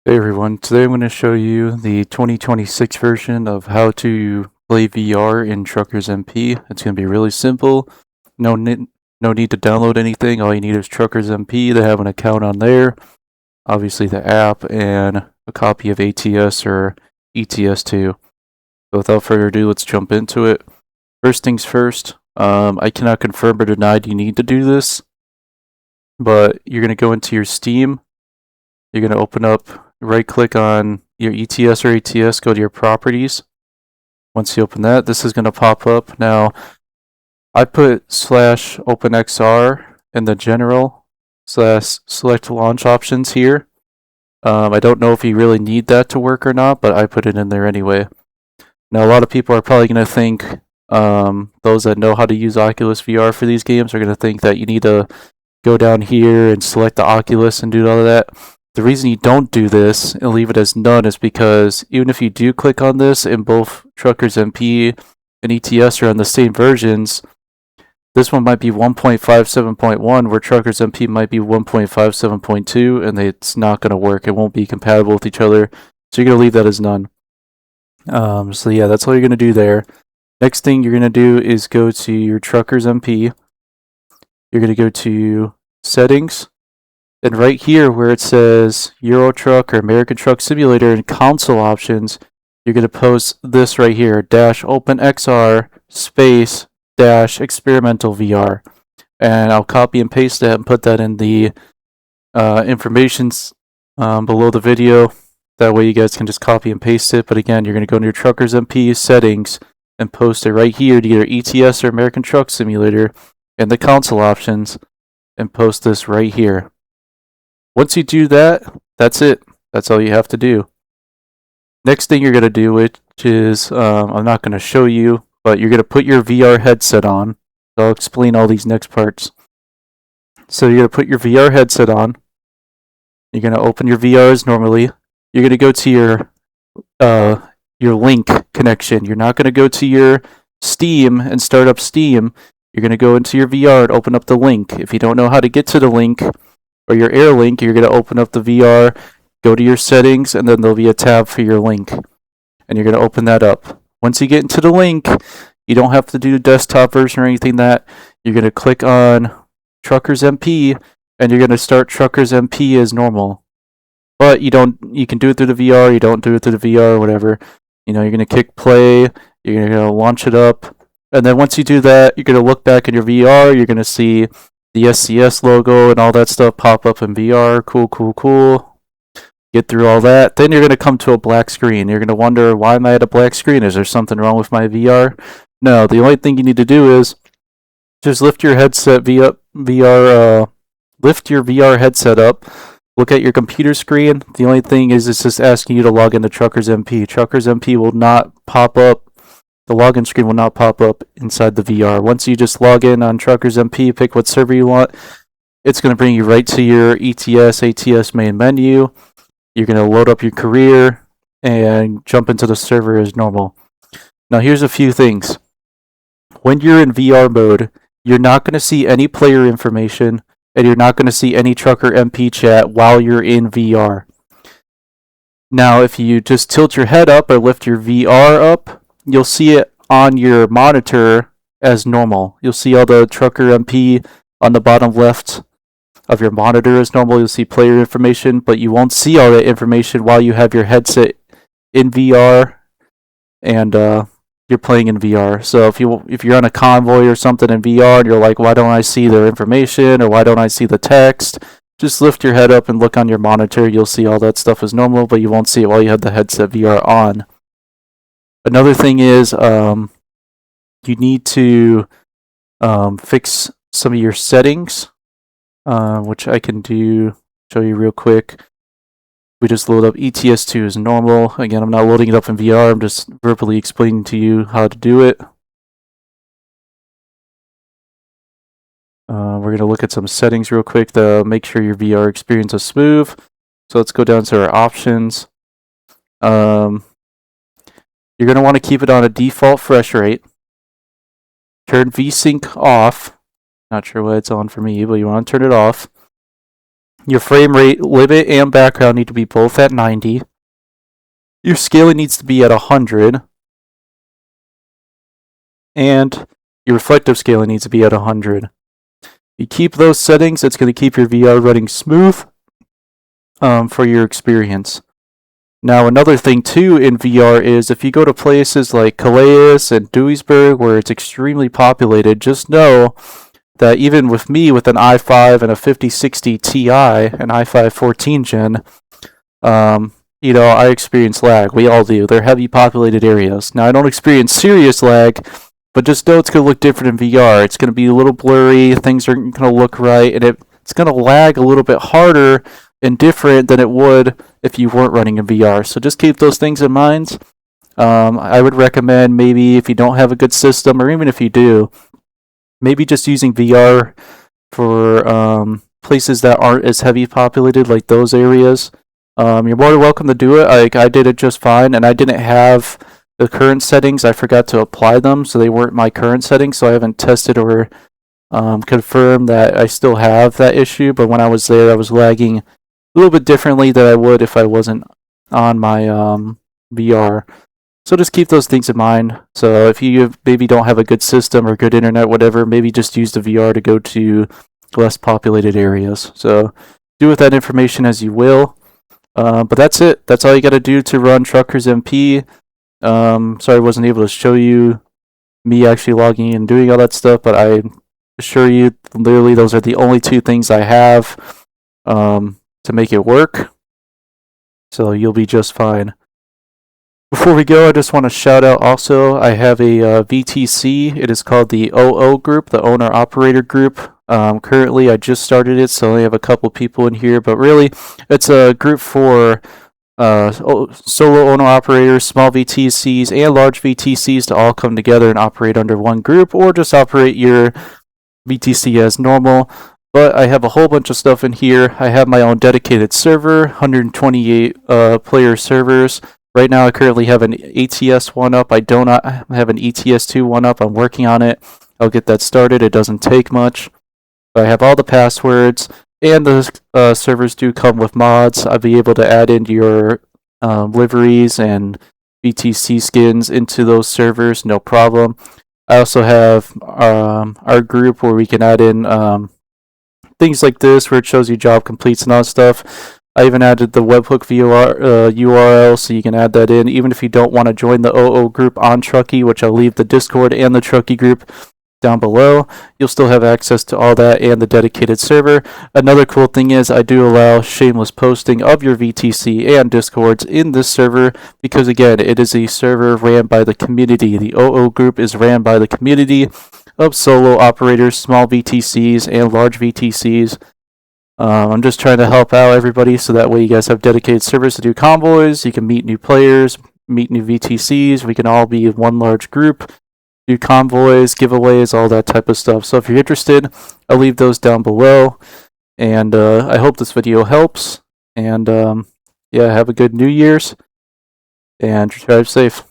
Hey everyone, today I'm going to show you the 2026 version of how to play VR in TruckersMP. It's going to be really simple. No need to download anything. All you need is TruckersMP to have an account on there. Obviously the app and a copy of ATS or ETS2. So without further ado, let's jump into it. First things first, I cannot confirm or deny you need to do this, but you're going to go into your Steam. You're going to open up, right click on your ETS or ATS, go to your properties. Once you open that, this is going to pop up. Now, I put /openxr in the general / select launch options here. I don't know if you really need that to work or not, but I put it in there anyway. Now, a lot of people are probably going to think, those that know how to use Oculus VR for these games are going to think that you need to go down here and select the Oculus and do all of that. The reason you don't do this and leave it as none is because even if you do click on this and both TruckersMP and ETS are on the same versions, this one might be 1.57.1 where TruckersMP might be 1.57.2 and it's not going to work. It won't be compatible with each other. So you're going to leave that as none. So yeah, that's all you're going to do there. Next thing you're going to do is go to your TruckersMP. You're going to go to Settings. And right here where it says Euro Truck or American Truck Simulator and console options, you're going to post this right here, -openxr space -experimental VR. And I'll copy and paste that and put that in the informations below the video. That way you guys can just copy and paste it. But again, you're going to go into your TruckersMP settings and post it right here to either ETS or American Truck Simulator and the console options and post this right here. Once you do that, that's it. That's all you have to do. Next thing you're going to do, which is, I'm not going to show you, but you're going to put your VR headset on. So I'll explain all these next parts. So you're going to put your VR headset on. You're going to open your VR as normally. You're going to go to your link connection. You're not going to go to your Steam and start up Steam. You're going to go into your VR and open up the link. If you don't know how to get to the link, or your Air link, you're going to open up the VR, go to your settings, and then there'll be a tab for your link. And you're going to open that up. Once you get into the link, you don't have to do the desktop version or anything that. You're going to click on TruckersMP, and you're going to start TruckersMP as normal. But you can do it through the VR, you don't do it through the VR, whatever. You're going to click play, you're going to launch it up. And then once you do that, you're going to look back in your VR, you're going to see the SCS logo and all that stuff pop up in VR. Cool. Get through all that. Then you're going to come to a black screen. You're going to wonder, why am I at a black screen? Is there something wrong with my VR? No, the only thing you need to do is just lift your headset lift your VR headset up. Look at your computer screen. The only thing is it's just asking you to log into TruckersMP. TruckersMP will not pop up. The login screen will not pop up inside the VR. Once you just log in on TruckersMP, pick what server you want, it's going to bring you right to your ETS, ATS main menu. You're going to load up your career and jump into the server as normal. Now here's a few things. When you're in VR mode, you're not going to see any player information, and you're not going to see any TruckerMP chat while you're in VR. Now if you just tilt your head up or lift your VR up, you'll see it on your monitor as normal. You'll see all the TruckerMP on the bottom left of your monitor as normal. You'll see player information, but you won't see all that information while you have your headset in VR and you're playing in VR. So if you're on a convoy or something in VR and you're like, why don't I see their information or why don't I see the text? Just lift your head up and look on your monitor. You'll see all that stuff as normal, but you won't see it while you have the headset VR on. Another thing is you need to fix some of your settings, which I can show you real quick. We just load up ETS2 as normal. Again, I'm not loading it up in VR. I'm just verbally explaining to you how to do it. We're going to look at some settings real quick to make sure your VR experience is smooth. So let's go down to our options. You're going to want to keep it on a default fresh rate. Turn VSync off. Not sure why it's on for me, but you want to turn it off. Your frame rate limit and background need to be both at 90. Your scaling needs to be at 100. And your reflective scaling needs to be at 100. You keep those settings, it's going to keep your VR running smooth for your experience. Now, another thing too in VR is if you go to places like Calais and Duisburg where it's extremely populated, just know that even with me with an i5 and a 5060 Ti, an i5 14 gen, I experience lag. We all do. They're heavy populated areas. Now, I don't experience serious lag, but just know it's going to look different in VR. It's going to be a little blurry, things aren't going to look right, and it's going to lag a little bit harder and different than it would if you weren't running in VR. So just keep those things in mind. I would recommend maybe if you don't have a good system, or even if you do, maybe just using VR for places that aren't as heavy populated, like those areas. You're more than welcome to do it. I did it just fine, and I didn't have the current settings. I forgot to apply them, so they weren't my current settings, so I haven't tested or confirmed that I still have that issue. But when I was there, I was lagging a little bit differently than I would if I wasn't on my VR. So just keep those things in mind. So if you maybe don't have a good system or good internet, whatever, maybe just use the VR to go to less populated areas. So do with that information as you will. But that's it. That's all you got to do to run TruckersMP. Sorry I wasn't able to show you me actually logging in and doing all that stuff, but I assure you, literally, those are the only two things I have to make it work. So you'll be just fine. Before we go, I just want to shout out also, I have a VTC. It is called the OO group, the Owner Operator Group. Currently, I just started it, so I only have a couple people in here, but really, it's a group for solo owner operators, small VTCs, and large VTCs to all come together and operate under one group, or just operate your VTC as normal. But I have a whole bunch of stuff in here. I have my own dedicated server, 128 player servers. Right now, I currently have an ATS one up. I do not have an ETS2 one up. I'm working on it. I'll get that started. It doesn't take much. I have all the passwords, and the servers do come with mods. I'll be able to add in your liveries and VTC skins into those servers, no problem. I also have our group where we can add in things like this, where it shows you job completes and all that stuff. I even added the webhook URL, so you can add that in, even if you don't want to join the OO group on Truckee, which I'll leave the Discord and the Truckee group down below. You'll still have access to all that and the dedicated server. Another cool thing is I do allow shameless posting of your VTC and Discords in this server, because again, it is a server ran by the community. The OO group is ran by the community of solo operators, small VTCs, and large VTCs. I'm just trying to help out everybody so that way you guys have dedicated servers to do convoys, you can meet new players, meet new VTCs, we can all be one large group, do convoys, giveaways, all that type of stuff. So if you're interested, I'll leave those down below. And I hope this video helps. And yeah, have a good New Year's. And drive safe.